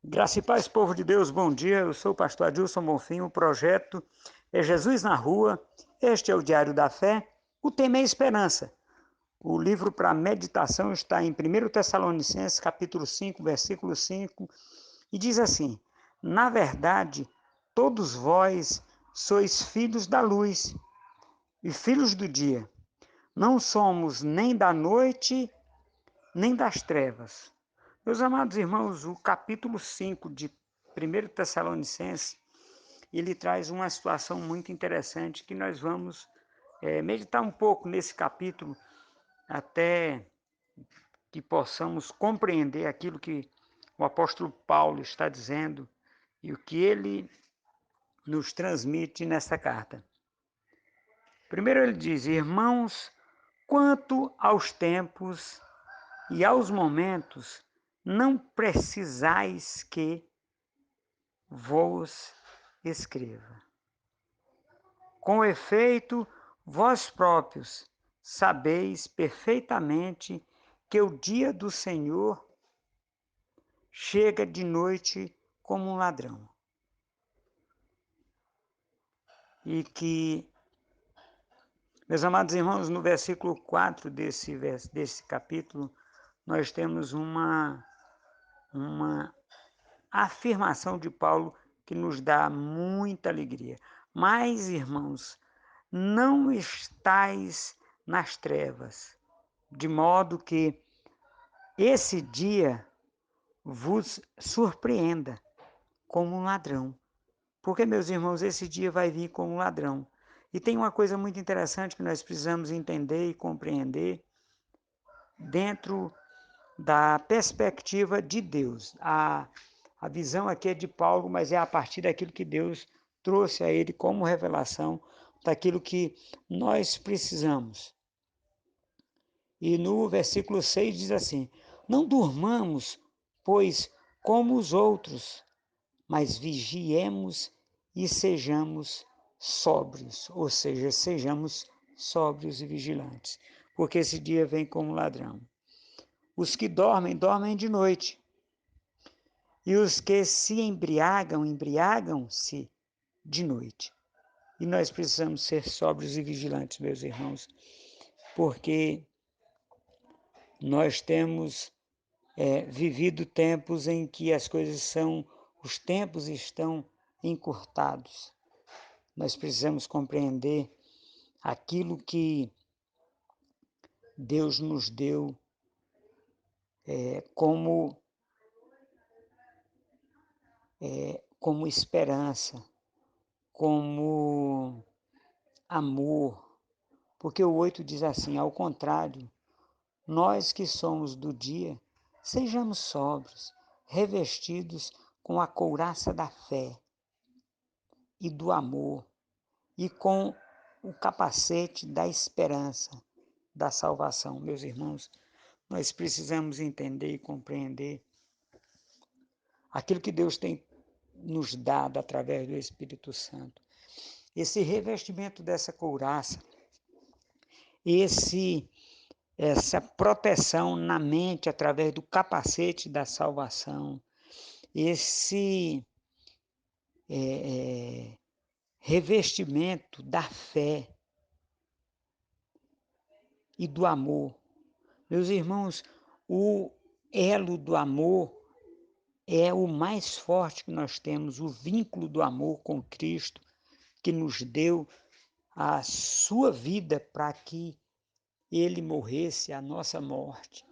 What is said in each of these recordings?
Graça e paz, povo de Deus, bom dia. Eu sou o pastor Adilson Bonfim. O projeto é Jesus na Rua. Este é o Diário da Fé. O tema é esperança. O livro para meditação está em 1 Tessalonicenses, capítulo 5, versículo 5, e diz assim: Na verdade, todos vós sois filhos da luz e filhos do dia. Não somos nem da noite, nem das trevas. Meus amados irmãos, o capítulo 5 de 1 Tessalonicenses, ele traz uma situação muito interessante que nós vamos meditar um pouco nesse capítulo até que possamos compreender aquilo que o apóstolo Paulo está dizendo e o que ele nos transmite nessa carta. Primeiro ele diz: Irmãos, quanto aos tempos e aos momentos, não precisais que vos escreva. Com efeito, vós próprios sabeis perfeitamente que o dia do Senhor chega de noite como um ladrão. E que, meus amados irmãos, no versículo 4 desse capítulo, nós temos uma afirmação de Paulo que nos dá muita alegria. Mas, irmãos, não estais nas trevas, de modo que esse dia vos surpreenda como um ladrão. Porque, meus irmãos, esse dia vai vir como um ladrão. E tem uma coisa muito interessante que nós precisamos entender e compreender dentro da perspectiva de Deus. A visão aqui é de Paulo, mas é a partir daquilo que Deus trouxe a ele como revelação daquilo que nós precisamos. E no versículo 6 diz assim: Não durmamos, pois, como os outros, mas vigiemos e sejamos sóbrios, ou seja, sejamos sóbrios e vigilantes, porque esse dia vem como ladrão. Os que dormem, dormem de noite, e os que se embriagam, embriagam-se de noite. E nós precisamos ser sóbrios e vigilantes, meus irmãos, porque nós temos vivido tempos em que os tempos estão encurtados. Nós precisamos compreender aquilo que Deus nos deu como esperança, como amor. Porque o 8 diz assim: ao contrário, nós que somos do dia, sejamos sóbrios, revestidos com a couraça da fé e do amor, e com o capacete da esperança, da salvação. Meus irmãos, nós precisamos entender e compreender aquilo que Deus tem nos dado através do Espírito Santo. Esse revestimento dessa couraça, essa proteção na mente através do capacete da salvação, esse revestimento da fé e do amor. Meus irmãos, o elo do amor é o mais forte que nós temos, o vínculo do amor com Cristo, que nos deu a sua vida para que ele morresse a nossa morte,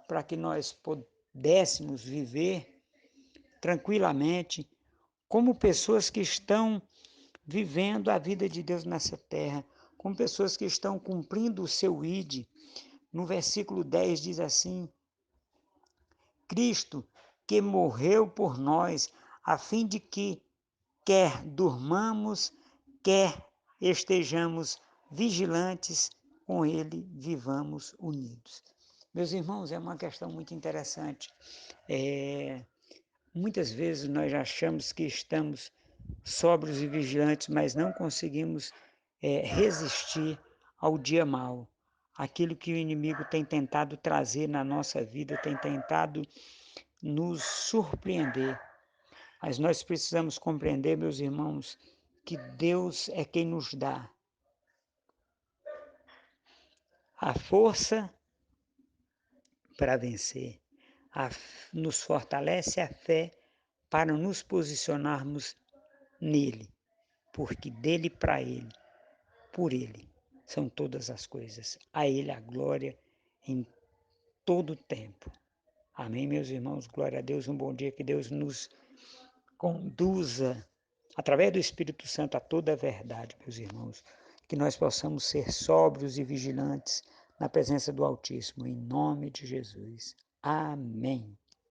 para que nós pudéssemos viver tranquilamente como pessoas que estão vivendo a vida de Deus nessa terra, como pessoas que estão cumprindo o seu ID. No versículo 10 diz assim: Cristo que morreu por nós, a fim de que, quer durmamos, quer estejamos vigilantes, com ele vivamos unidos. Meus irmãos, é uma questão muito interessante. Muitas vezes nós achamos que estamos sóbrios e vigilantes, mas não conseguimos resistir ao dia mau. Aquilo que o inimigo tem tentado trazer na nossa vida, tem tentado nos surpreender. Mas nós precisamos compreender, meus irmãos, que Deus é quem nos dá a força para vencer, nos fortalece a fé para nos posicionarmos nele, porque dele para ele, por ele, são todas as coisas. A ele a glória em todo o tempo. Amém, meus irmãos? Glória a Deus, um bom dia, que Deus nos conduza, através do Espírito Santo, a toda a verdade, meus irmãos. Que nós possamos ser sóbrios e vigilantes na presença do Altíssimo, em nome de Jesus. Amém.